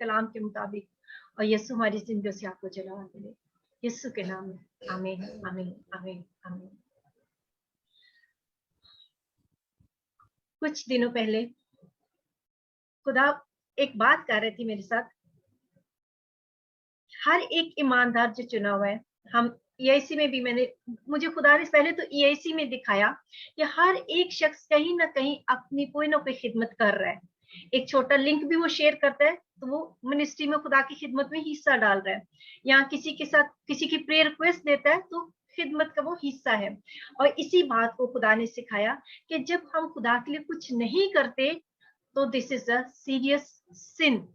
कलाम के मुताबिक, और यीशु हमारी जिंदगी से आपको जलाल मिले, यीशु के नाम में, आमीन आमीन आमीन आमीन। कुछ दिनों पहले खुदा एक बात कर रहे थी मेरे साथ। हर एक ईमानदार जो चुना हुआ है, हम EIC में भी मुझे खुदा ने पहले तो EIC में दिखाया कि हर एक शख्स कहीं ना कहीं अपनी कोई ना कोई खिदमत कर रहा है। एक छोटा लिंक भी वो शेयर करता है तो वो मिनिस्ट्री में खुदा की खिदमत में हिस्सा डाल रहा है, या किसी के साथ किसी की प्रेयर रिक्वेस्ट देता है तो खिदमत का वो हिस्सा है। और इसी बात को खुदा ने सिखाया कि जब हम खुदा के लिए कुछ नहीं करते तो दिस इज अ सीरियस सिन,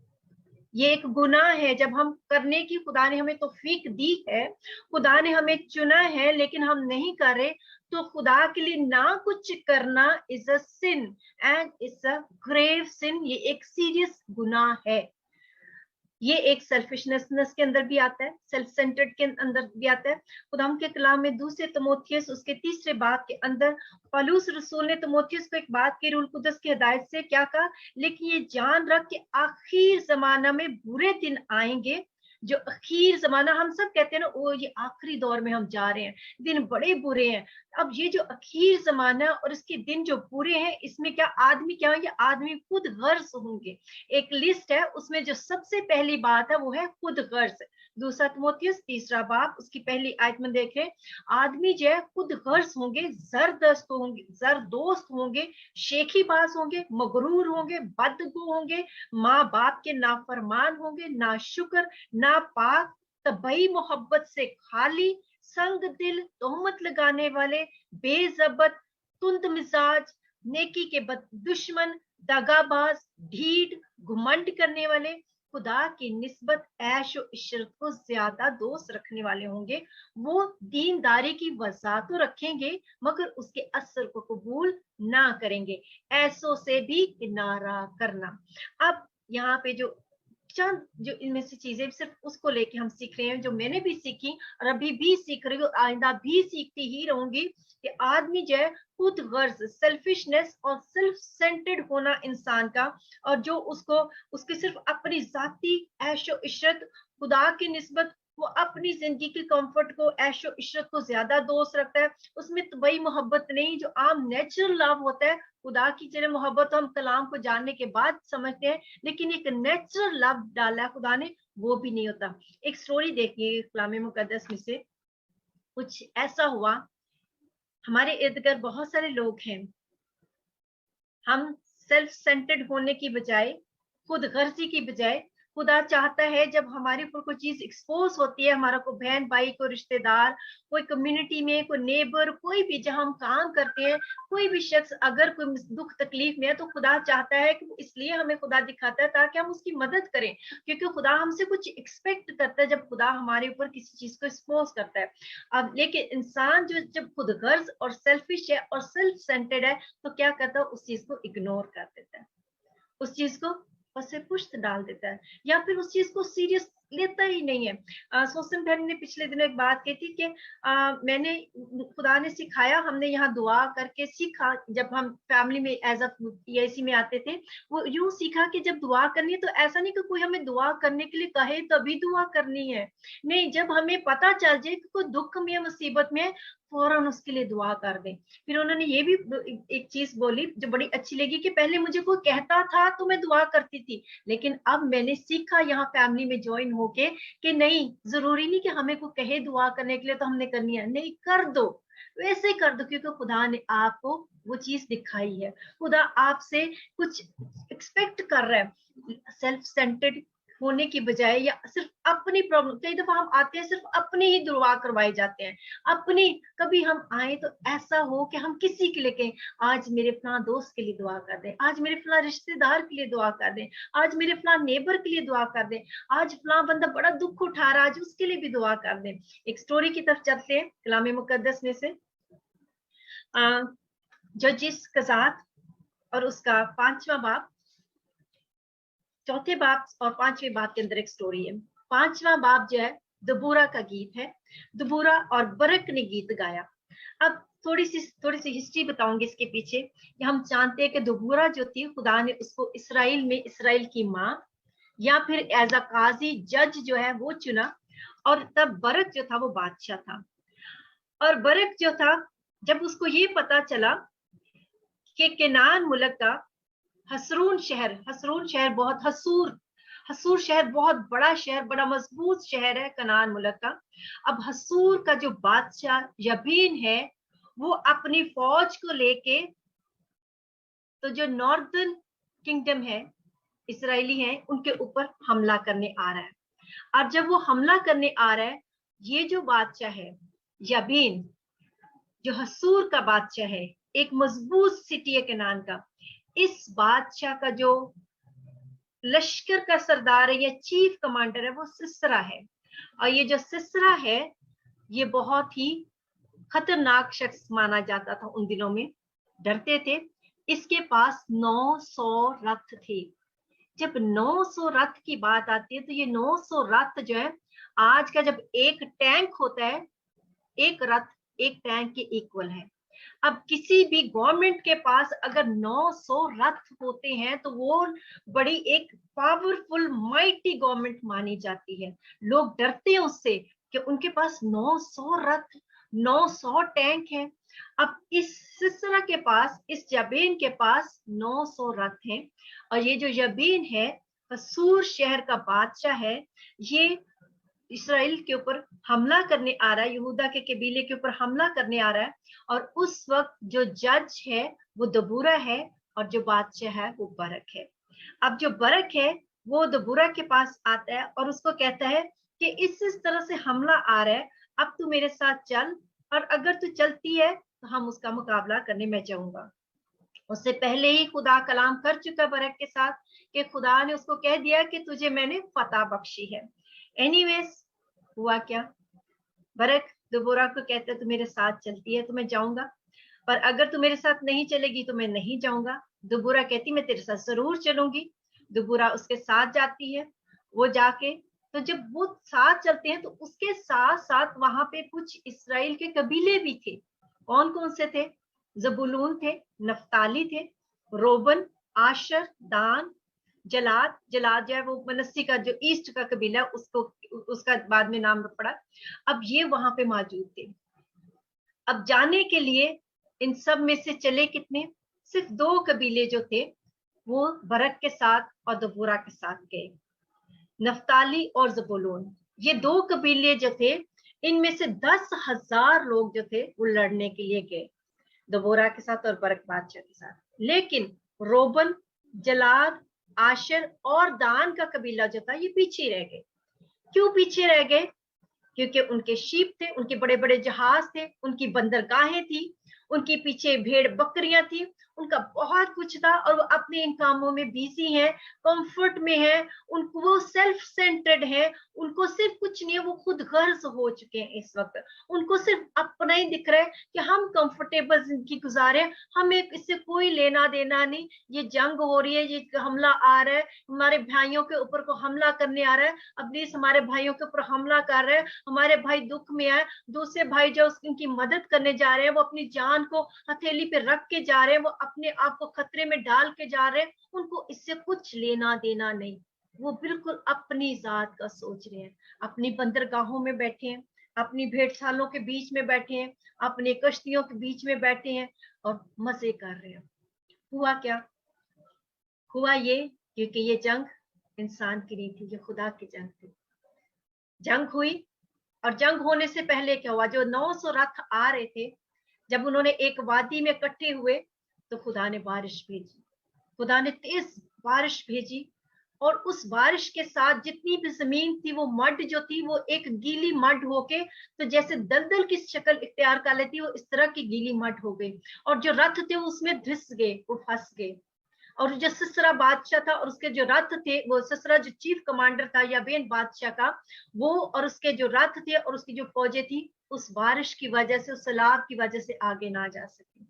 ये एक गुनाह है। जब हम करने की खुदा ने हमें तौफीक दी है, खुदा ने हमें चुना है, लेकिन हम नहीं कर रहे, तो खुदा के लिए ना कुछ करना is a sin and it's a grave sin. ये एक सीरियस गुनाह है। ये एक सेल्फिशनेस के अंदर भी आता है, सेल्फ सेंटर्ड के अंदर भी आता है। खुदा के कलाम में 2 तिमोथियस उसके 3 बाब के अंदर पौलुस रसूल ने तिमोथियस को एक बात की, रूल कुदस की हिदायत से क्या कहा, लेकिन ये जान रख के आखिर जमाना में बुरे दिन आएंगे। जो आखिर जमाना हम सब कहते हैं ना, वो ये आखिरी दौर में हम जा रहे हैं, दिन बड़े बुरे हैं। अब ये जो आखिर जमाना और इसके दिन जो बुरे हैं, इसमें क्या आदमी क्या है, ये आदमी खुद गर्ज होंगे। एक लिस्ट है, उसमें जो सबसे पहली बात है वो है खुद गर्ज। 2 तिमोथियस 3 बाब उसकी पहली आयत में देखें, आदमी जो है खुद गर्ज होंगे, जरदोस्त होंगे, शेखीबाज होंगे, मगरूर होंगे, बदगु होंगे, माँ बाप के नाफरमान होंगे, ना शुक्र, ना पाक, तबई मोहब्बत से खाली, संग दिल, तोहमत लगाने वाले, बेजबत, तुंद मिजाज, नेकी के दुश्मन, दगाबाज, ढीठ, घुमंड करने वाले, खुदा की निस्बत ऐश और इशरत को ज्यादा दोस्त रखने वाले होंगे। वो दीनदारी की वजह तो रखेंगे मगर उसके असर को कबूल ना करेंगे, ऐसों से भी किनारा करना। अब यहाँ पे जो चंद जो इनमें से चीजें सिर्फ उसको लेके हम सीख रहे हैं, जो मैंने भी सीखी और अभी भी सीख रही हूँ, आइंदा भी सीखती ही रहूंगी, कि आदमी जो है खुद गर्ज, सेल्फिशनेस और सेल्फ सेंटर्ड होना इंसान का, और जो उसके सिर्फ अपनी जाती ऐशो इशरत, खुदा की निस्बत वो अपनी जिंदगी की कंफर्ट को, ऐशो इशरत को ज्यादा दोस्त रखता है। उसमें तबई मोहब्बत नहीं, जो आम नेचुरल लव होता है। खुदा की जगह मोहब्बत हम कलाम को जानने के बाद समझते हैं, लेकिन एक नेचुरल लव डाला है खुदा ने, वो भी नहीं होता। एक स्टोरी देखिए कलाम मुकद्दस में से, कुछ ऐसा हुआ, हमारे इर्द गिर्द बहुत सारे लोग हैं, हम सेल्फ सेंटर्ड होने की बजाय, खुद गर्जी की बजाय, खुदा चाहता है जब हमारे ऊपर कोई चीज एक्सपोज होती है, हमारा कोई बहन भाई, कोई रिश्तेदार, कोई कम्युनिटी में कोई नेबर, कोई भी जहां हम काम करते हैं, कोई भी शख्स अगर कोई दुख तकलीफ में है, तो खुदा चाहता है कि इसलिए हमें खुदा दिखाता है ताकि हम उसकी मदद करें, क्योंकि खुदा हमसे कुछ एक्सपेक्ट करता है जब खुदा हमारे ऊपर किसी चीज को एक्सपोज करता है। अब लेकिन इंसान जो जब खुद गर्ज और सेल्फिश है और सेल्फ सेंटर्ड है, तो क्या करता है, उस चीज को इग्नोर कर देता है, उस चीज को से पुष्ट डाल देता है, या फिर उस चीज को सीरियस लेता ही नहीं है। सोसम बहन ने पिछले दिनों एक बात कही थी कि मैंने, खुदा ने सिखाया, हमने यहाँ दुआ करके सीखा, जब हम फैमिली में एज अ EIC में आते थे, वो यूं सीखा कि जब दुआ करनी है तो ऐसा नहीं कि कोई हमें दुआ करने के लिए कहे तभी दुआ करनी है, नहीं, जब हमें पता चल जाए कि कोई दुख में है, मुसीबत में है, फौरन उसके लिए दुआ कर दें। फिर उन्होंने ये भी एक चीज बोली जो बड़ी अच्छी लगी, कि पहले मुझे कोई कहता था तो मैं दुआ करती थी, लेकिन अब मैंने सीखा यहाँ फैमिली में ज्वाइन होके कि नहीं, जरूरी नहीं कि हमें कोई कहे दुआ करने के लिए तो हमने करनी है, नहीं, कर दो, वैसे कर दो, क्योंकि खुदा ने आपको वो चीज दिखाई है, खुदा आपसे कुछ एक्सपेक्ट कर रहा है। सेल्फ सेंटर्ड होने की बजाय, या सिर्फ अपनी प्रॉब्लम, कई दफा हम आते हैं सिर्फ अपनी ही दुआ करवाए जाते हैं, अपनी, कभी हम आए तो ऐसा हो कि हम किसी के लिए कहें, आज मेरे फलां दोस्त के लिए दुआ कर दें, आज मेरे फलां रिश्तेदार के लिए दुआ कर दें, आज मेरे फलां नेबर के लिए दुआ कर दें, आज फलां बंदा बड़ा दुख उठा रहा है, आज उसके लिए भी दुआ कर दें। एक स्टोरी की तरफ चलते हैं कलाम मुकद्दस में से, जजिस कज़ात और उसका 5वां बाब, 4थे बाब और 5वें बाब के अंदर एक स्टोरी है। 5वां बाब जो है दबूरा का गीत है, दबूरा और बरक ने गीत गाया। अब थोड़ी सी हिस्ट्री बताऊंगी इसके पीछे। हम जानते हैं कि दबूरा जो थी, खुदा ने उसको इसराइल में, इसराइल की माँ, या फिर एज अ काजी जज जो है वो चुना। और तब बरक जो था वो बादशाह था। और बरक जो था, जब उसको ये पता चला कि केनान मुल्क का हसरून शहर बहुत हसूर शहर बहुत बड़ा शहर, बड़ा मजबूत शहर है कनान मुल्क का। अब हसूर का जो बादशाह यबीन है वो अपनी फौज को लेके, तो जो नॉर्दर्न किंगडम है, इसराइली हैं, उनके ऊपर हमला करने आ रहा है। और जब वो हमला करने आ रहा है, ये जो बादशाह है यबीन, जो हसूर का बादशाह है, एक मजबूत सिटी है कनान का, इस बादशाह का जो लश्कर का सरदार है या चीफ कमांडर है वो सिसरा है। और ये जो सिसरा है ये बहुत ही खतरनाक शख्स माना जाता था उन दिनों में, डरते थे। इसके पास 900 रथ थे। जब 900 रथ की बात आती है तो ये 900 रथ जो है, आज का जब एक टैंक होता है, एक रथ एक टैंक के इक्वल है। अब किसी भी गवर्नमेंट के पास अगर 900 रथ होते हैं तो वो बड़ी एक पावरफुल माइटी गवर्नमेंट मानी जाती है। लोग डरते हैं उससे कि उनके पास 900 रथ, 900 टैंक है। अब इस सिसरा के पास, इस यबीन के पास 900 रथ हैं। और ये जो यबीन है, हसूर शहर का बादशाह है, ये इसराइल के ऊपर हमला करने आ रहा है, यहूदा के कबीले के ऊपर हमला करने आ रहा है। और उस वक्त जो जज है वो दबूरा है और जो बादशाह है वो बरक है। अब जो बरक है वो दबूरा के पास आता है और उसको कहता है कि इस तरह से हमला आ रहा है, अब तू मेरे साथ चल, और अगर तू चलती है तो हम उसका मुकाबला करने में जाऊंगा। उससे पहले ही खुदा कलाम कर चुका बरक के साथ कि खुदा ने उसको कह दिया कि तुझे मैंने फतह बख्शी है। एनीवेज, हुआ क्या, बरक दबोरा को कहता है तू मेरे साथ चलती है तो मैं जाऊंगा, पर अगर तू मेरे साथ नहीं चलेगी तो मैं नहीं जाऊंगा। दबोरा कहती मैं तेरे साथ जरूर चलूंगी। दबोरा उसके साथ जाती है। वो जाके, तो जब वो साथ चलते हैं तो उसके साथ साथ वहां पे कुछ इसराइल के कबीले भी थे। कौन कौन से थे? जबूलून थे, नफ्ताली थे, रोबन, आशर, दान, जलाद जो है वो मनस्सी का जो ईस्ट का कबीला, उसको उसका बाद में नाम पड़ा। अब ये वहां पे मौजूद थे। अब जाने के लिए इन सब में से चले कितने? सिर्फ 2 कबीले जो थे वो बरक के साथ और दबोरा के साथ गए, नफ्ताली और जबूलून। ये 2 कबीले जो थे, इनमें से 10,000 लोग जो थे वो लड़ने के लिए गए, दबोरा के साथ और बरक बादशाह के साथ। लेकिन रोबन, जलाद, आशर और दान का कबीला जो था ये पीछे रह गए। क्यों पीछे रह गए? क्योंकि उनके शीप थे, उनके बड़े बड़े जहाज थे, उनकी बंदरगाहें थी, उनके पीछे भेड़ बकरियां थी, उनका बहुत कुछ था और वो अपने इन कामों में बिजी हैं, कंफर्ट में हैं, उनको वो सेल्फ सेंटर्ड है, उनको सिर्फ कुछ नहीं है, वो खुद गर्ज हो चुके हैं इस वक्त। उनको सिर्फ अपना ही दिख रहा है कि हम कंफर्टेबल जिंदगी गुजारे, हमें इससे कोई लेना देना नहीं। ये जंग हो रही है, ये हमला आ रहा है, हमारे भाइयों के ऊपर को हमला करने आ रहा है, अब्लीस हमारे भाइयों के ऊपर हमला कर रहे हैं, हमारे भाई दुख में आए, दूसरे भाई जो उनकी मदद करने जा रहे हैं वो अपनी जान को हथेली पे रख के जा रहे हैं, वो अपने आप को खतरे में डाल के जा रहे हैं। उनको इससे कुछ लेना देना नहीं, वो बिल्कुल अपनी जात का सोच रहे हैं, अपनी बंदरगाहों में बैठे हैं, अपनी भेड़सालों के बीच में बैठे हैं, अपने कश्तियों के बीच में बैठे हैं और मजे कर रहे हैं। हुआ क्या? हुआ ये, क्योंकि ये जंग इंसान की नहीं थी, ये खुदा की जंग थी। जंग हुई, और जंग होने से पहले क्या हुआ? जो 900 रथ आ रहे थे, जब उन्होंने एक वादी में इकट्ठे हुए तो खुदा ने बारिश भेजी, खुदा ने तेज बारिश भेजी। और उस बारिश के साथ जितनी भी जमीन थी वो मड जो थी वो एक गीली मड होके, तो जैसे दलदल की शक्ल इख्तियार कर लेती, वो इस तरह की गीली मड हो गई। और जो रथ थे उसमें धंस गए, वो फंस गए। और जो सिसरा बादशाह था और उसके जो रथ थे, वो सिसरा जो चीफ कमांडर था याबीन बादशाह का, वो और उसके जो रथ थे और उसकी जो फौजें थी, उस बारिश की वजह से, उस सैलाब की वजह से आगे ना जा सके।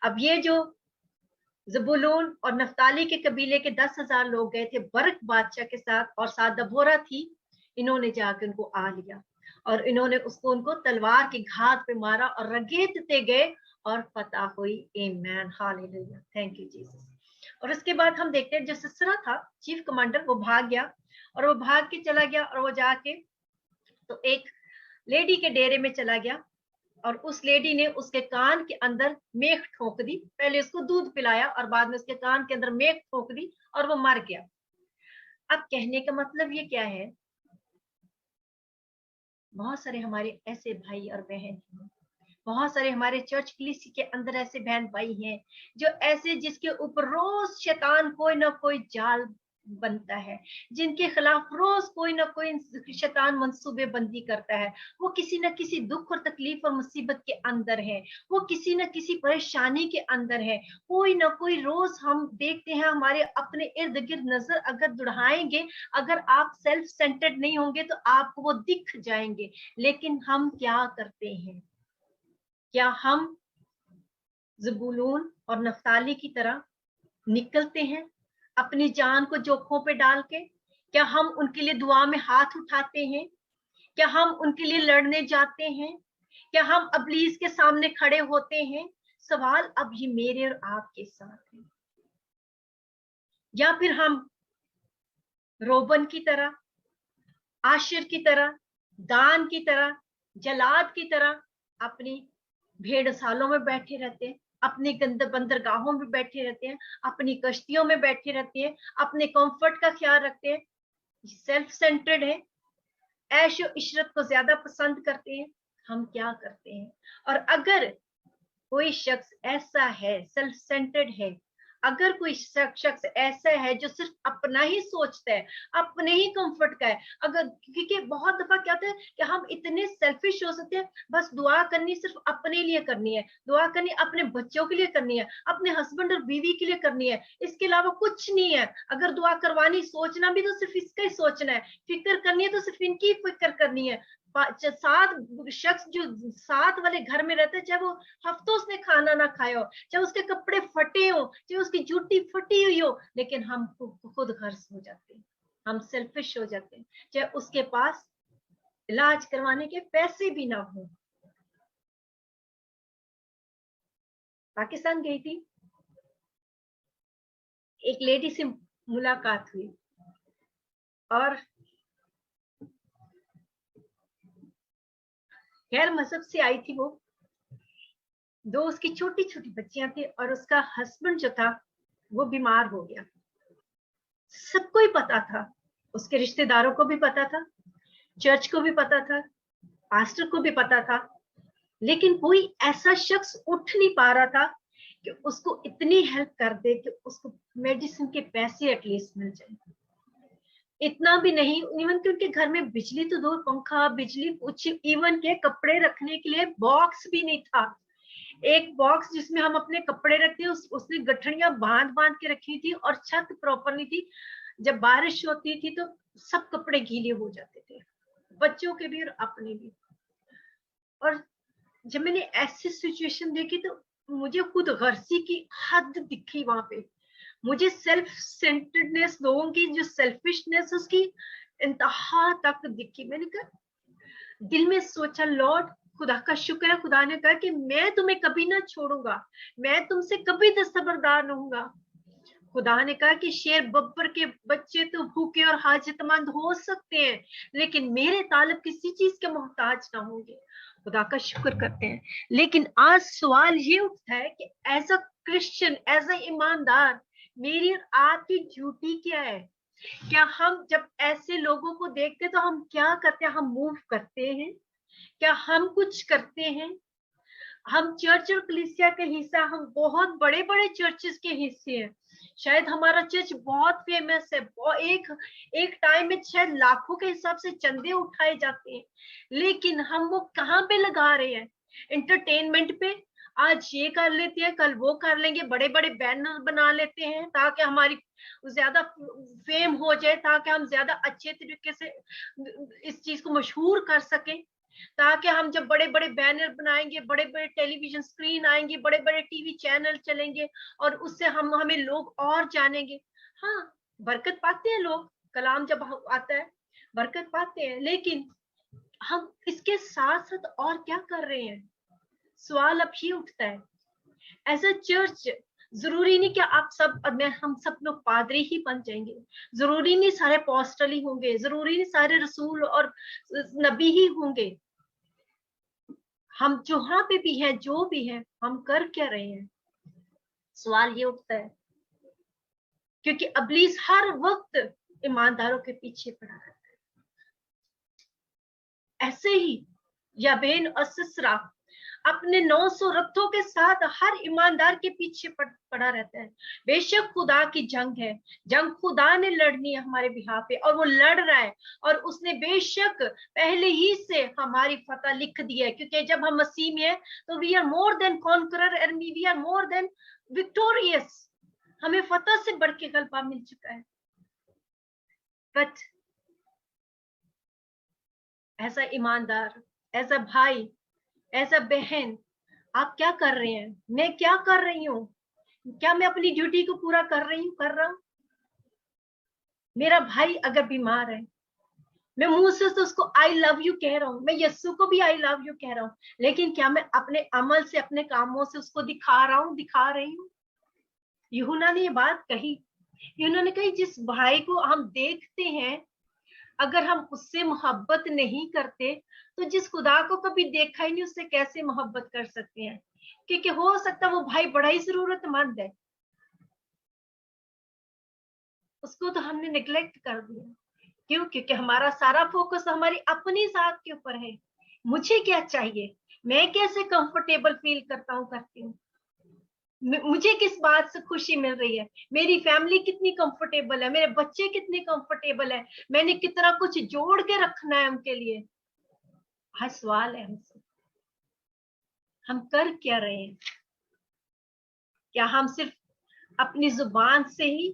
अब ये जो जबूलून और नफ्ताली के कबीले के 10,000 लोग गए थे बरक बादशाह के साथ, और साथ दबोरा थी, इन्होंने जाकर उनको आ लिया और इन्होंने उनको तलवार की घात पे मारा और रगेतते गए और फतह हुई। आमीन, हालेलुया, थैंक यू जीसस। और उसके बाद हम देखते हैं जो सिसरा था चीफ कमांडर, वो भाग गया और वो भाग के चला गया और वो जाके तो एक लेडी के डेरे में चला गया और उस लेडी ने उसके कान के अंदर मेख ठोक दी। पहले उसको दूध पिलाया और बाद में उसके कान के अंदर मेख ठोक दी और वो मर गया। अब कहने का मतलब ये क्या है, बहुत सारे हमारे ऐसे भाई और बहन हैं, बहुत सारे हमारे चर्च कलीसी के अंदर ऐसे बहन भाई हैं जो ऐसे, जिसके ऊपर रोज शैतान कोई ना कोई जाल बनता है, जिनके खिलाफ रोज कोई ना कोई शैतान मंसूबे बंदी करता है। वो किसी न किसी दुख और तकलीफ और मुसीबत के अंदर है, वो किसी न किसी परेशानी के अंदर है। कोई ना कोई रोज हम देखते हैं हमारे अपने इर्द गिर्द नजर अगर दौड़ाएंगे, अगर आप सेल्फ सेंटर्ड नहीं होंगे तो आपको वो दिख जाएंगे। लेकिन हम क्या करते हैं? क्या हम ज़बूलून और नफ्ताली की तरह निकलते हैं अपनी जान को जोखों पे डाल के? क्या हम उनके लिए दुआ में हाथ उठाते हैं? क्या हम उनके लिए लड़ने जाते हैं? क्या हम अबलीस के सामने खड़े होते हैं? सवाल अब ये मेरे और आपके साथ है। या फिर हम रोबन की तरह, आशिर की तरह, दान की तरह, जलाद की तरह अपनी भेड़ सालों में बैठे रहते हैं, अपनी बंदरगाहों में बैठे रहते हैं, अपनी कश्तियों में बैठे रहते हैं, अपने कंफर्ट का ख्याल रखते हैं, सेल्फ सेंटर्ड है, ऐशो इशरत को ज्यादा पसंद करते हैं? हम क्या करते हैं? और अगर कोई शख्स ऐसा है, सेल्फ सेंटर्ड है, अगर कोई शख्स ऐसा है जो सिर्फ अपना ही सोचता है, अपने ही कंफर्ट का है, अगर, क्योंकि बहुत दफा क्या होता है कि हम इतने सेल्फिश हो सकते हैं, बस दुआ करनी सिर्फ अपने लिए करनी है, दुआ करनी अपने बच्चों के लिए करनी है, अपने हस्बैंड और बीवी के लिए करनी है, इसके अलावा कुछ नहीं है। अगर दुआ करवानी, सोचना भी तो सिर्फ इसका ही सोचना है, फिक्र करनी है तो सिर्फ इनकी फिक्र करनी है। सात शख्स जो साथ वाले घर में रहते हैं, चाहे वो हफ्तों उसने खाना ना खाया हो, चाहे उसके कपड़े फटे हो, चाहे उसकी जूती फटी हुई हो, लेकिन हम खुद गर्ज हो जाते हैं, हम सेल्फिश हो जाते हैं, चाहे उसके पास इलाज करवाने के पैसे भी ना हो। पाकिस्तान गई थी, एक लेडी से मुलाकात हुई और गैर मजहब से आई थी। वो दो उसकी छोटी छोटी बच्चियां थी और उसका हस्बैंड जो था वो बीमार हो गया। सबको ही पता था, उसके रिश्तेदारों को भी पता था, चर्च को भी पता था, पास्टर को भी पता था, लेकिन कोई ऐसा शख्स उठ नहीं पा रहा था कि उसको इतनी हेल्प कर दे कि उसको मेडिसिन के पैसे एटलीस्ट मिल जाए। इतना भी नहीं, इवन कि उनके घर में बिजली तो दो, पंखा, बिजली, कुछ इवन के कपड़े रखने के लिए बॉक्स भी नहीं था। एक बॉक्स जिसमें हम अपने कपड़े रखते हैं, उसने गठड़ियां बांध बांध के रखी थी और छत प्रॉपर नहीं थी। जब बारिश होती थी तो सब कपड़े गीले हो जाते थे, बच्चों के भी और अपने भी। और जब मैंने ऐसी सिचुएशन देखी तो मुझे खुद गर्सी की हद दिखी वहां पे। मुझे सेल्फ सेंटर्डनेस, लोगों की जो सेल्फिशनेस, उसकी इंतहा तक दिखी। मैंने कहा, दिल में सोचा, लॉर्ड, खुदा का शुक्र है, खुदा ने कहा कि मैं तुम्हें कभी ना छोड़ूंगा, मैं तुमसे कभी दस्तबरदार रहूंगा। खुदा ने कहा कि शेर बब्बर के बच्चे तो भूखे और हाजतमंद हो सकते हैं, लेकिन मेरे तालब किसी चीज के मोहताज ना होंगे। खुदा का शुक्र करते हैं। लेकिन आज सवाल ये उठता है कि as a Christian, as a ईमानदार, मेरी और आपकी ड्यूटी क्या है? क्या हम जब ऐसे लोगों को देखते तो हम क्या करते हैं? हम मूव करते हैं? क्या हम कुछ करते हैं? हम चर्च और कलीसिया के हिस्सा, हम बहुत बड़े बड़े चर्चेस के हिस्से हैं, शायद हमारा चर्च बहुत फेमस है, एक टाइम में शायद लाखों के हिसाब से चंदे उठाए जाते हैं, लेकिन हम वो कहाँ पे लगा रहे हैं? एंटरटेनमेंट पे, आज ये कर लेते हैं, कल वो कर लेंगे, बड़े बड़े बैनर बना लेते हैं ताकि हमारी ज्यादा फेम हो जाए, ताकि हम ज्यादा अच्छे तरीके से इस चीज को मशहूर कर सकें, ताकि हम जब बड़े बड़े बैनर बनाएंगे, बड़े बड़े टेलीविजन स्क्रीन आएंगे, बड़े बड़े टीवी चैनल चलेंगे और उससे हमें लोग और जानेंगे। हाँ, बरकत पाते हैं लोग, कलाम जब आता है बरकत पाते हैं, लेकिन हम इसके साथ साथ और क्या कर रहे हैं? सवाल अब ये उठता है, एज अ चर्च जरूरी नहीं कि आप सब हम सब लोग पादरी ही बन जाएंगे, जरूरी नहीं सारे अपोस्टल ही होंगे, जरूरी नहीं सारे रसूल और नबी ही होंगे। हम जहां पे भी हैं, जो भी है, हम कर क्या रहे हैं? सवाल ये उठता है, क्योंकि इब्लीस हर वक्त ईमानदारों के पीछे पड़ा रहता है। ऐसे ही याबीन और सिसरा अपने 900 रथों के साथ हर ईमानदार के पीछे पड़ा रहता है। बेशक खुदा की जंग है, जंग खुदा ने लड़नी है हमारे बिहाफ पे, और वो लड़ रहा है, और उसने बेशक पहले ही से हमारी फतह लिख दी है, क्योंकि जब हम मसीह में हैं तो we are more than conqueror and we are more than victorious. हमें फतह से बढ़ के गलबा मिल चुका है। बट ऐसा ईमानदार, ऐसा भाई, ऐसा बहन, आप क्या कर रहे हैं? मैं क्या कर रही हूँ? क्या मैं अपनी ड्यूटी को पूरा कर रहा हूँ? मेरा भाई अगर बीमार है, मैं मुंह से तो उसको आई लव यू कह रहा हूँ, मैं यस्सु को भी आई लव यू कह रहा हूँ, लेकिन क्या मैं अपने अमल से, अपने कामों से उसको दिखा रही हूँ? यूहन्ना ने ये बात कही। यूहन्ना ने कही, जिस भाई को हम देखते हैं, अगर हम उससे मोहब्बत नहीं करते तो जिस खुदा को कभी देखा ही नहीं, उससे कैसे मोहब्बत कर सकते हैं? क्योंकि हो सकता है वो भाई बड़ा ही जरूरतमंद है, उसको तो हमने निग्लेक्ट कर दिया। क्यों? क्योंकि हमारा सारा फोकस हमारी अपनी जात के ऊपर है। मुझे क्या चाहिए, मैं कैसे कंफर्टेबल फील करती हूँ, मुझे किस बात से खुशी मिल रही है, मेरी फैमिली कितनी कंफर्टेबल है, मेरे बच्चे कितने कंफर्टेबल है, मैंने कितना कुछ जोड़ के रखना है उनके लिए। हर सवाल है हमसे, हम कर क्या रहे हैं? क्या हम सिर्फ अपनी जुबान से ही,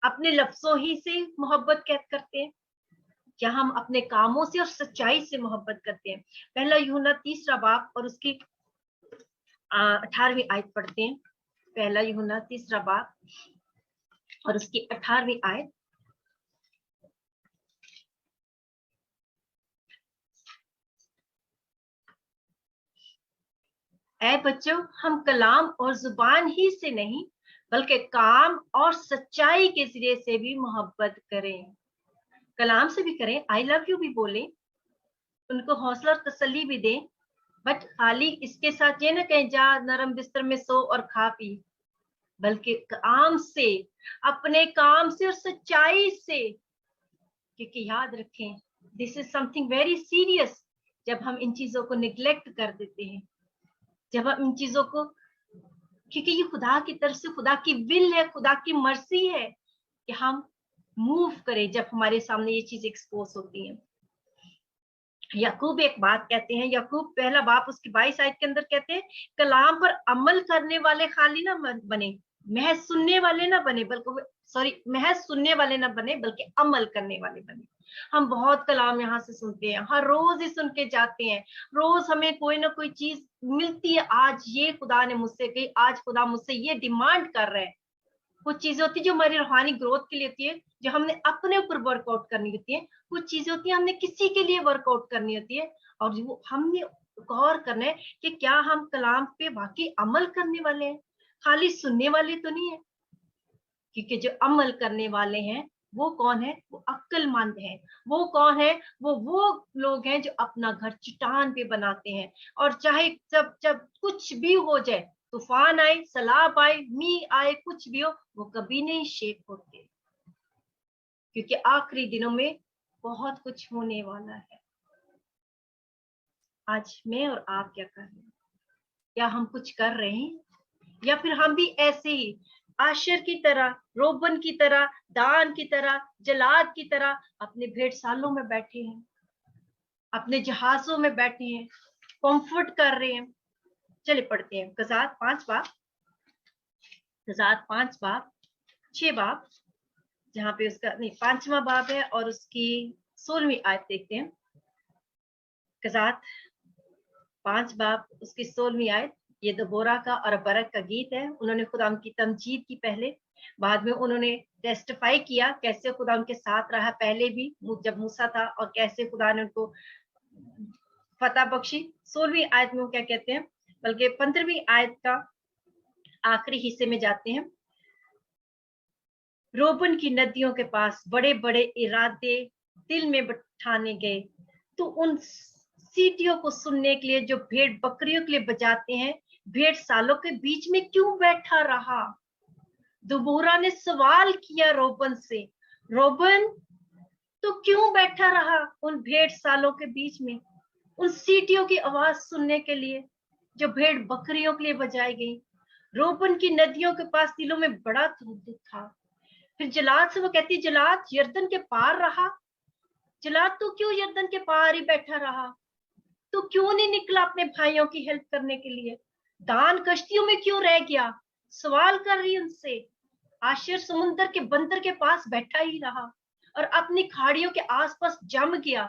अपने लफ्जों ही से मोहब्बत करते हैं? क्या हम अपने कामों से और सच्चाई से मोहब्बत करते हैं? पहला यूहन्ना 3 बाब और उसकी 18वीं आयत पढ़ते हैं। पहला यूहन्ना 3 बाब और उसकी 18वीं आयत। ऐ बच्चों, हम कलाम और जुबान ही से नहीं, बल्कि काम और सच्चाई के जरिए से भी मोहब्बत करें। कलाम से भी करें, आई लव यू भी बोलें, उनको हौसला और तसल्ली भी दें, बट खाली इसके साथ ये ना कहें जा नरम बिस्तर में सो और खा पी, बल्कि काम से, अपने काम से और सच्चाई से। क्योंकि याद रखें, this is something very serious. जब हम इन चीजों को निग्लेक्ट कर देते हैं, जब हम इन चीजों को, क्योंकि ये खुदा की तरफ से, खुदा की विल है, खुदा की मर्जी है कि हम मूव करें जब हमारे सामने ये चीज एक्सपोज होती है। याकूब एक बात कहते हैं, याकूब पहला बाप उसकी 22 आयत के अंदर कहते हैं, कलाम पर अमल करने वाले खाली ना बने, महज सुनने वाले ना बने, बल्कि महज सुनने वाले ना बने, बल्कि अमल करने वाले बने। हम बहुत कलाम यहाँ से सुनते हैं, हर रोज ही सुन के जाते हैं, रोज हमें कोई ना कोई चीज मिलती है। आज ये खुदा ने मुझसे कही, आज खुदा मुझसे ये डिमांड कर रहा है। कुछ चीजें होती है जो हमारी रूहानी ग्रोथ के लिए होती है, जो हमने अपने ऊपर वर्कआउट करनी होती है। कुछ चीजें होती है हमने किसी के लिए वर्कआउट करनी होती है, और वो हमने गौर करना है कि क्या हम कलाम पे वाकई अमल करने वाले हैं, खाली सुनने वाले तो नहीं है। क्योंकि जो अमल करने वाले हैं वो कौन है? वो अक्लमंद है। वो कौन है? वो लोग हैं जो अपना घर चट्टान पे बनाते हैं, और चाहे जब जब कुछ भी हो जाए, तूफान आए, सैलाब आए, मींह आए, कुछ भी हो, वो कभी नहीं शेक होते, क्योंकि आखिरी दिनों में बहुत कुछ होने वाला है। आज मैं और आप क्या कर रहे हैं? क्या हम कुछ कर रहे हैं, या फिर हम भी ऐसे ही आशर की तरह, रोबन की तरह, दान की तरह, जलाद की तरह अपने भेड़सालों में बैठे हैं, अपने जहाजों में बैठे हैं, कंफर्ट कर रहे हैं? चले पढ़ते हैं गजात 5 बाब, गजात 5 बाब 6 बाब, जहां पे उसका नहीं 5वां बाब है और उसकी 16वीं आयत देखते हैं। गजात 5 बाब उसकी 16वीं आयत। ये दबोरा का और बरक का गीत है। उन्होंने खुदा की तमजीद की पहले, बाद में उन्होंने टेस्टिफाई किया कैसे खुदा उनके साथ रहा पहले भी जब मूसा था, और कैसे खुदा ने उनको फतह बख्शी। 16वीं आयत में वो क्या कहते हैं, बल्कि 15वीं आयत का आखिरी हिस्से में जाते हैं। रोबन की नदियों के पास बड़े बड़े इरादे दिल में बैठाने गए, तो उन सीटियों को सुनने के लिए जो भेड़ बकरियों के लिए बजाते हैं, भेड़ सालों के बीच में क्यों बैठा रहा? दबोरा ने सवाल किया रोबन से, रोबन तो क्यों बैठा रहा उन भेड़ सालों के बीच में, उन सीटियों की आवाज सुनने के लिए जो भेड़ बकरियों के लिए बजाई गई? रोबन की नदियों के पास दिलों में बड़ा दुख था। फिर जलाद से वो कहती, जलाद यरदन के पार रहा, जलाद तो क्यों यरदन के पार ही बैठा रहा, तो क्यों नहीं निकला अपने भाइयों की हेल्प करने के लिए? दान कश्तियों में क्यों रह गया? सवाल कर रही उनसे। आशिर समुद्र के बंदर के पास बैठा ही रहा और अपनी खाड़ियों के आसपास जम गया।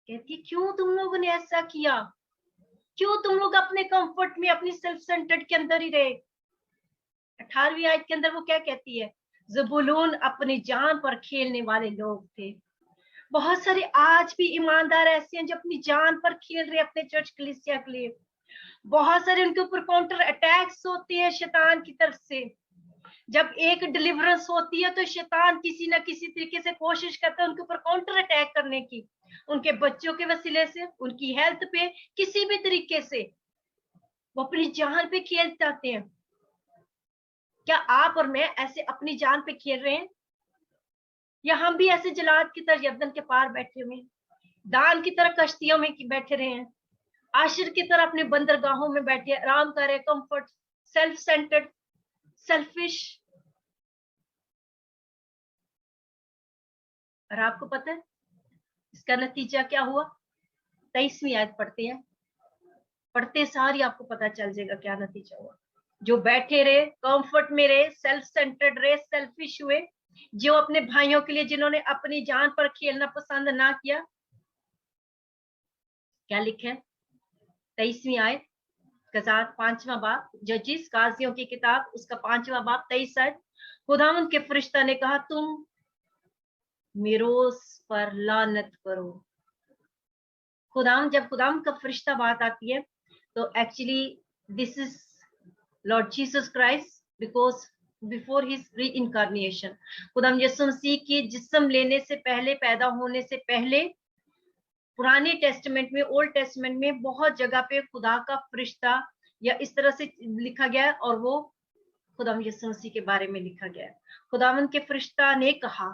कहती, क्यों तुम लोगों ने ऐसा किया? क्यों तुम लोग अपने कंफर्ट में, अपनी सेल्फ सेंटर्ड के अंदर ही रहे? 18वीं आयत के अंदर वो क्या कहती है? ज़बूलून अपनी जान पर खेलने वाले लोग थे। बहुत सारे आज भी ईमानदार ऐसे हैं जो अपनी जान पर खेल रहे अपने चर्च कलीसिया के लिए। बहुत सारे उनके ऊपर काउंटर अटैक्स होते हैं शैतान की तरफ से। जब एक डिलीवरेंस होती है तो शैतान किसी ना किसी तरीके से कोशिश करता है उनके ऊपर काउंटर अटैक करने की, उनके बच्चों के वसीले से, उनकी हेल्थ पे, किसी भी तरीके से वो अपनी जान पे खेल जाते हैं। क्या आप और मैं ऐसे अपनी जान पे खेल रहे हैं, या हम भी ऐसे जलाद की तरह यरदन के पार बैठे हुए हैं, दान की तरह कश्तियों में बैठे रहे हैं, आशिर की तरह अपने बंदरगाहों में बैठे आराम कर रहे, कंफर्ट, सेल्फ सेंटर्ड, सेल्फिश? और आपको पता है इसका नतीजा क्या हुआ? 23वीं आयत पढ़ते हैं, पढ़ते सारी आपको पता चल जाएगा क्या नतीजा हुआ। जो बैठे रहे, कंफर्ट में रहे, सेल्फ सेंटर्ड रहे, सेल्फिश हुए, जो अपने भाइयों के लिए जिन्होंने अपनी जान पर खेलना पसंद ना किया, क्या लिखा है 23वीं आयत, गजात 5वां बाब, जजिस काजियों की किताब उसका 5वां बाब 23 आयत। खुदावंद के फरिश्ता ने कहा, तुम मीरोस पर लानत करो। खुदावंद, जब खुदावंद का फरिश्ता बात आती है तो actually this is Lord Jesus Christ, because before his री इनकारनेशन, खुदावंद यीशु मसीह की जिस्म लेने से पहले, पैदा होने से पहले, पुराने टेस्टमेंट में, ओल्ड टेस्टमेंट में बहुत जगह पे खुदा का फरिश्ता या इस तरह से लिखा गया है, और वो खुदावंद यीशु मसीह के बारे में लिखा गया है। खुदावंद के फरिश्ता ने कहा,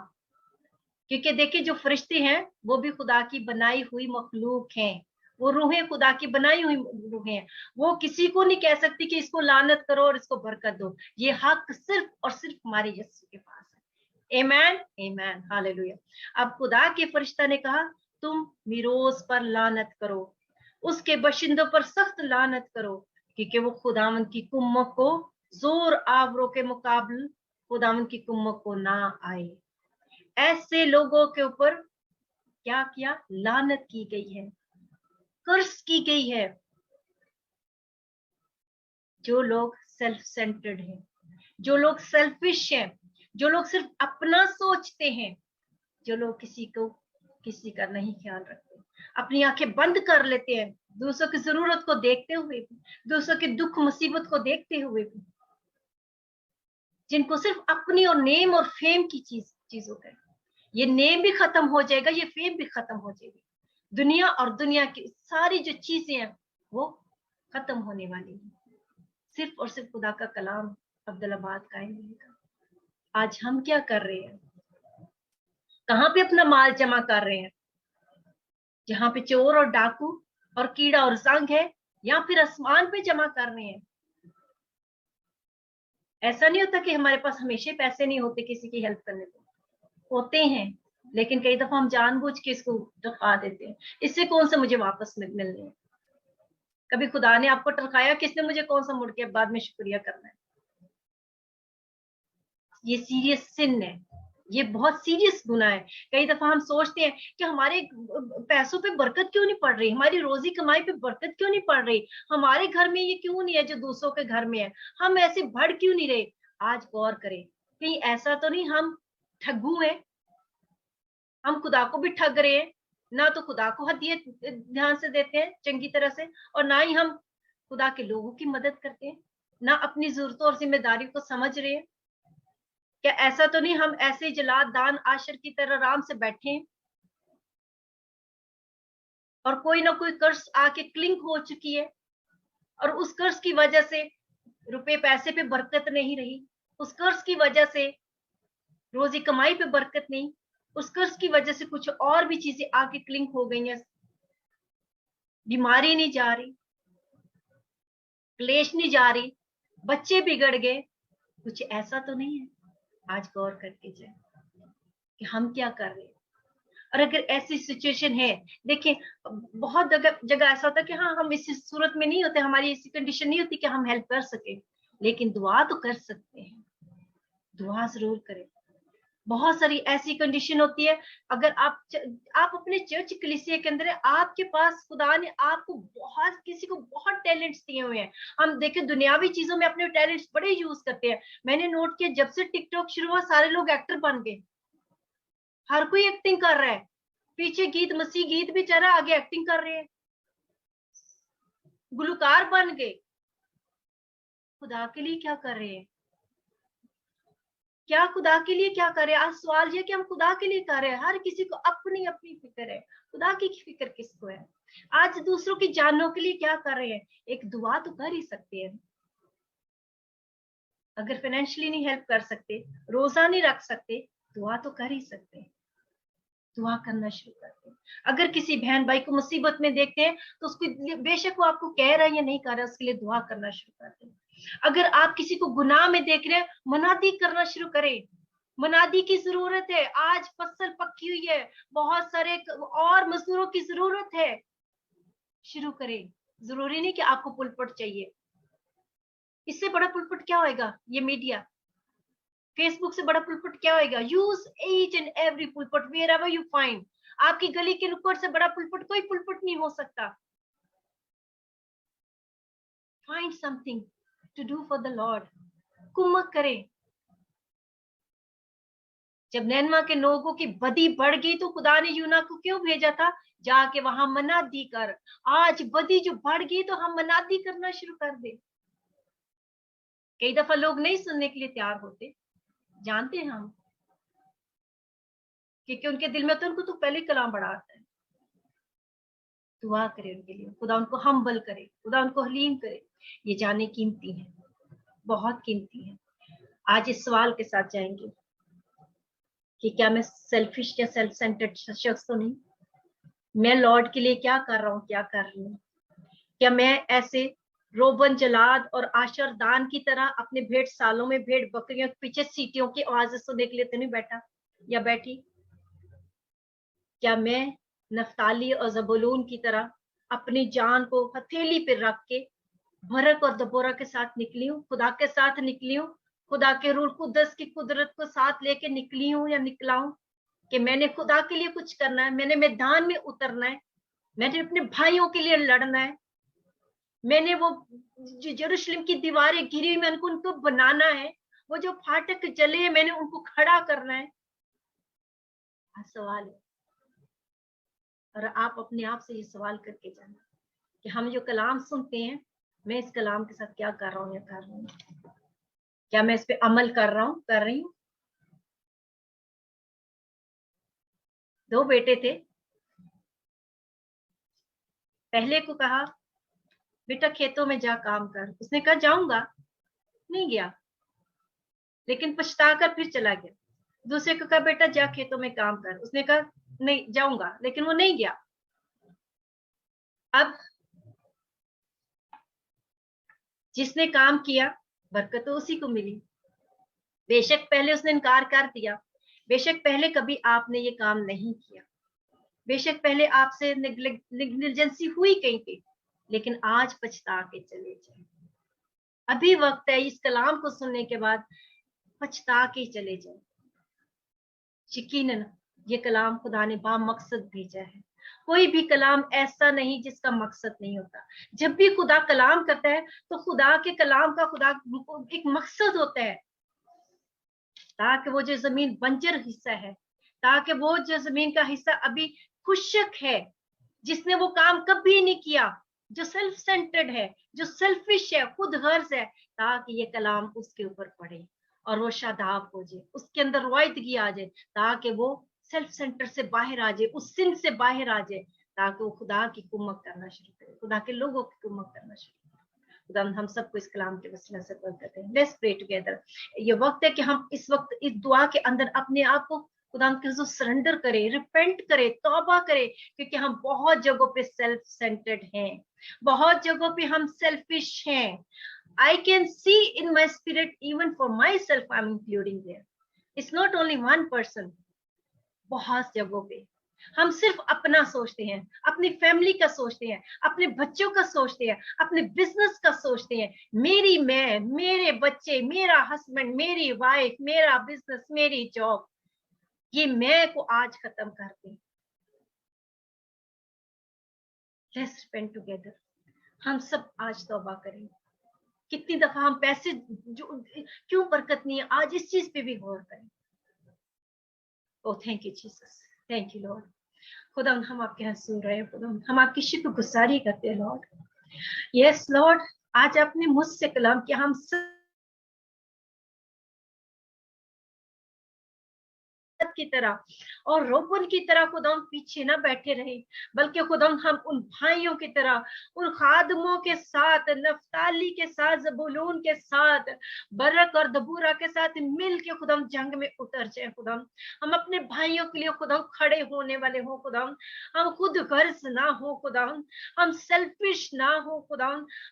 क्योंकि देखिए जो फरिश्ते हैं वो भी खुदा की बनाई हुई मखलूक हैं, वो रूहें खुदा की बनाई हुई रूहें हैं। वो किसी को नहीं कह सकती कि इसको लानत करो और इसको बरकत दो। ये हक सिर्फ और सिर्फ हमारे यीशु के पास है। आमेन, आमेन, हालेलुया। अब खुदा के फरिश्ता ने कहा, तुम मीरोज पर लानत करो, उसके बशिंदों पर सख्त लानत करो, क्योंकि वो खुदावंद की कुम्मत को जोर आवरों के मुकाबले खुदावंद की कुम्मत को ना आए। ऐसे लोगों के ऊपर क्या किया? लानत की गई है, कर्स की गई है। जो लोग सेल्फ सेंटर्ड हैं, जो लोग सेल्फिश हैं, जो लोग सिर्फ अपना सोचते हैं, जो लोग किसी का नहीं ख्याल रखते, अपनी आंखें बंद कर लेते हैं दूसरों की जरूरत को देखते हुए भी, दूसरों की दुख मुसीबत को देखते हुए भी, जिनको सिर्फ अपनी और नेम और फेम की चीजों का, ये नेम भी खत्म हो जाएगा, ये फेम भी खत्म हो जाएगी, दुनिया और दुनिया की सारी जो चीजें हैं वो खत्म होने वाली है, सिर्फ और सिर्फ खुदा का कलाम अब्दुल्लाबाद कायम रहेगा। आज हम क्या कर रहे हैं? कहाँ पे अपना माल जमा कर रहे हैं? जहां पे चोर और डाकू और कीड़ा और जंग है, या फिर आसमान पे जमा कर रहे हैं? ऐसा नहीं होता कि हमारे पास हमेशा पैसे नहीं होते किसी की हेल्प करने को, होते हैं, लेकिन कई दफा हम जानबूझ के इसको टरका देते हैं, इससे कौन सा मुझे वापस मिलने है। कभी खुदा ने आपको टरकाया, किसने मुझे कौन सा मुड़ के बाद में शुक्रिया करना है? ये सीरियस सिन है, ये बहुत सीरियस गुनाह है। कई दफा हम सोचते हैं कि हमारे पैसों पे बरकत क्यों नहीं पड़ रही, हमारी रोजी कमाई पे बरकत क्यों नहीं पड़ रही, हमारे घर में ये क्यों नहीं है जो दूसरों के घर में है, हम ऐसे बढ़ क्यों नहीं रहे? आज गौर करें, कहीं ऐसा तो नहीं हम ठगू हैं, हम खुदा को भी ठग रहे हैं, ना तो खुदा को हदियत ध्यान से देते हैं चंगी तरह से, और ना ही हम खुदा के लोगों की मदद करते हैं। ना अपनी जरूरतों और जिम्मेदारियों को समझ रहे हैं। क्या ऐसा तो नहीं हम ऐसे जलाद दान आशर की तरह आराम से बैठे हैं और कोई ना कोई कर्ज आके क्लिंक हो चुकी है, और उस कर्ज की वजह से रुपए पैसे पे बरकत नहीं रही, उस कर्ज की वजह से रोजी कमाई पे बरकत नहीं, उस कर्ज की वजह से कुछ और भी चीजें आके क्लिंक हो गई हैं, बीमारी नहीं जा रही, क्लेश नहीं जा रही, बच्चे बिगड़ गए। कुछ ऐसा तो नहीं है? आज गौर करके जाए कि हम क्या कर रहे हैं। और अगर ऐसी सिचुएशन है, देखिए बहुत जगह जगह ऐसा होता है कि हाँ हम इसी सूरत में नहीं होते, हमारी ऐसी कंडीशन नहीं होती कि हम हेल्प कर सके, लेकिन दुआ तो कर सकते हैं, दुआ जरूर करें। बहुत सारी ऐसी कंडीशन होती है, अगर आप अपने चर्च कलीसिया के अंदर है, आपके पास खुदा ने आपको बहुत, किसी को बहुत टैलेंट्स दिए हुए हैं। हम देखें दुनियावी चीजों में अपने टैलेंट्स बड़े यूज करते हैं। मैंने नोट किया जब से टिकटॉक शुरू हुआ सारे लोग एक्टर बन गए, हर कोई एक्टिंग कर रहा है, पीछे गीत मसीह गीत भी चल रहा है, आगे एक्टिंग कर रहे हैं, गुलकार बन गए। खुदा के लिए क्या कर रहे हैं? क्या खुदा के लिए क्या कर रहे हैं? आज सवाल ये कि हम खुदा के लिए कर रहे हैं। हर किसी को अपनी अपनी फिक्र है, खुदा की फिक्र किसको है? आज दूसरों की जानों के लिए क्या कर रहे हैं? एक दुआ तो कर ही सकते हैं। अगर फाइनेंशियली नहीं हेल्प कर सकते, रोजा नहीं रख सकते, दुआ तो कर ही सकते हैं। दुआ करना शुरू करते हैं। अगर किसी बहन भाई को मुसीबत में देखते हैं तो उसको, बेशक वो आपको कह रहा है या नहीं कर रहा, उसके लिए दुआ करना शुरू करते हैं। अगर आप किसी को गुनाह में देख रहे हैं, मुनादी करना शुरू करें। मुनादी की जरूरत है, आज फसल पकी हुई है, बहुत सारे और मजदूरों की जरूरत है, शुरू करें। जरूरी नहीं कि आपको पुलपट चाहिए, इससे बड़ा पुलपट क्या होएगा? ये मीडिया, फेसबुक से बड़ा पुलपट क्या होएगा? Use each and every pulpit wherever you find. आपकी गली के नुक्कड़ से बड़ा पुलपट कोई पुलपट नहीं हो सकता। Find something to do for the lord. कुम्मक करें। जब नैनवा के लोगों की बदी बढ़ गई तो खुदा ने यूना को क्यों भेजा था? जाके वहां मनादी कर। आज बदी जो बढ़ गई तो हम मनादी करना शुरू कर दे। कई दफा लोग नहीं सुनने के लिए तैयार होते, जानते हैं हम, क्योंकि उनके दिल में तो उनको तो पहले कलाम बड़ा आता है। दुआ करे उनके लिए, खुदा उनको हम्बल करे, खुदा उनको हलीम करे। ये जाने कीमती है, बहुत कीमती है। आज इस सवाल के साथ जाएंगे कि क्या मैं सेल्फिश या सेल्फ सेंटर्ड शख्स तो नहीं? मैं लॉर्ड के लिए क्या कर रहा हूँ, क्या कर रही हूँ? क्या मैं ऐसे रोबन जलाद और आशर दान की तरह अपने भेड़ सालों में भेड़ बकरियों के पीछे सीटियों की आवाज सुनने के लिए तो नहीं बैठा या बैठी? क्या मैं नफ्ताली और जबूलून की तरह अपनी जान को हथेली पे रख के भरक और दबोरा के साथ निकली हूँ, खुदा के साथ निकली हूँ, खुदा के रूह कुदस की कुदरत को साथ लेके निकली हूँ या निकला हूँ कि मैंने खुदा के लिए कुछ करना है, मैंने मैदान में उतरना है, मैंने अपने भाइयों के लिए लड़ना है, मैंने वो जो यरूशलेम की दीवारें गिरी, मैंने उनको बनाना है, वो जो फाटक जले हैं मैंने उनको खड़ा करना है। सवाल है, और आप अपने आप से ये सवाल करके जाना कि हम जो कलाम सुनते हैं, मैं इस कलाम के साथ क्या कर रहा हूँ या कर रही हूँ? क्या मैं इस पे अमल कर रहा हूँ, कर रही हूँ? दो बेटे थे, पहले को कहा बेटा खेतों में जा काम कर, उसने कहा जाऊंगा, नहीं गया, लेकिन पछता कर फिर चला गया। दूसरे को कहा बेटा जा खेतों में काम कर, उसने कहा नहीं जाऊंगा, लेकिन वो नहीं गया। अब जिसने काम किया बरकत तो उसी को मिली। बेशक पहले उसने इनकार कर दिया, बेशक पहले कभी आपने ये काम नहीं किया, बेशक पहले आपसे निग्लिजेंसी हुई कहीं पे, लेकिन आज पछता के चले जाए। अभी वक्त है इस कलाम को सुनने के बाद पछता के चले जाए। यकीनन ये कलाम खुदा ने बामकसद भेजा है। कोई भी कलाम ऐसा नहीं जिसका मकसद नहीं होता। जब भी खुदा कलाम करता है तो खुदा के कलाम का खुदा एक मकसद होता है, ताकि वो जो जमीन बंजर हिस्सा है, ताकि वो जो जमीन का हिस्सा अभी खुशक है, जिसने वो काम कभी नहीं किया, जो सेल्फ सेंटर्ड है, जो सेल्फिश है, खुद गर्ज है, ताकि ये कलाम उसके ऊपर पड़े और वो शादाब हो जाए, उसके अंदर रुआयतगी आ जाए, ताकि वो सेल्फ सेंटर से बाहर आ जाए, उस सिन से बाहर आ जाए, ताकि वो खुदा की कुम्मत करना शुरू करे, खुदा के लोगों की कुम्मत करना शुरू करे। खुदा हम सबको इस कलाम के वसीले से बरकत दें। Let's pray together. ये वक्त है कि हम इस वक्त इस दुआ के अंदर अपने आप को खुदा के हुजूर सरेंडर करें, रिपेंट करें, तौबा करें, क्योंकि हम बहुत जगहों पे सेल्फ सेंटर्ड हैं, बहुत जगहों पे हम सेल्फिश हैं। I can see in my spirit, even for myself, I'm including there. It's not only one person. बहुत जगहों पे हम सिर्फ अपना सोचते हैं, अपनी फैमिली का सोचते हैं, अपने बच्चों का सोचते हैं, अपने बिजनेस का सोचते हैं, मेरी मैं, मेरे बच्चे, मेरा हस्बैंड, मेरी वाइफ, मेरा बिजनेस, मेरी जॉब, ये मैं को आज खत्म कर दें। Let's repent together. हम सब आज तौबा करें। कितनी दफा हम पैसे जो क्यों बरकत नहीं है, आज इस चीज पे भी गौर करें। Oh, thank you, Jesus. Thank you, Lord. खुदा हम आपके यहाँ सुन रहे हैं, खुदा हम आपकी शुक्रगुजारी करते हैं लॉर्ड। यस लॉर्ड, आज आपने मुझसे कलाम किया, हम सब की तरह और रोबन की तरह खुदा पीछे ना बैठे रहे, बल्कि खुदा हम उन भाइयों की तरह, उन खादमों के साथ, नफ्ताली के साथ, ज़बूलून के साथ, बरक और दबूरा के साथ मिल के खुदा जंग में उतर जाए। खुदा हम अपने भाइयों के लिए खुदा खड़े होने वाले हो, खुदा हम खुद गर्ज ना हो, खुदा हम सेल्फिश ना हो, खुदा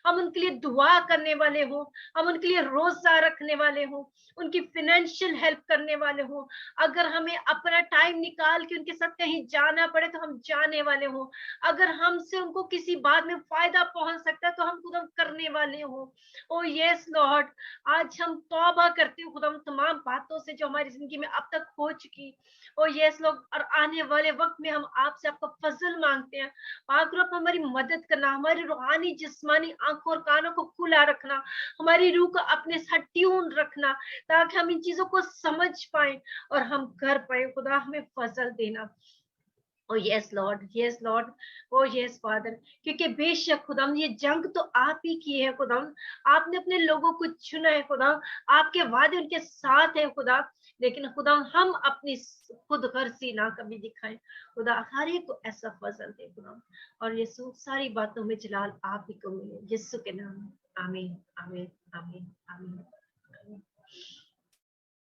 हम उनके लिए दुआ करने वाले हो, हम उनके लिए रोजा रखने वाले हो, उनकी फाइनेंशियल हेल्प करने वाले हो। अगर हमें अपना टाइम निकाल के उनके साथ कहीं जाना पड़े तो हम जाने वाले हो, अगर हमसे उनको किसी बात में फायदा पहुंच सकता है तो हम खुदा करने वाले हो। ओ यस लॉर्ड, आज हम तौबा करते हो खुदा तमाम बातों से जो हमारी जिंदगी में अब तक हो चुकी। ओ यस लोग, और आने वाले वक्त में हम आपसे आपका फजल मांगते हैं। पाक रब हमारी मदद करना, हमारी रूहानी जिस्मानी आंखों और कानों को खुला रखना, हमारी रूह को अपने साथ ट्यून रखना, ताकि हम इन चीजों को समझ पाए और हम कर पाए। खुदा हमें फजल देना। ओ यस लॉर्ड, यस लॉर्ड, ओ यस फादर, क्योंकि बेशक खुदा ये जंग तो आप ही की है खुदा, आपने अपने लोगों को चुना है खुदा, आपके वादे उनके साथ है खुदा, लेकिन खुदा हम अपनी खुद गर्जी ना कभी दिखाएं खुदा, हर एक को ऐसा फजल दे खुदा, और ये सारी बातों में जलाल आप ही को मिले, यीशु के नाम में आमीन, आमीन, आमीन, आमीन, आमीन।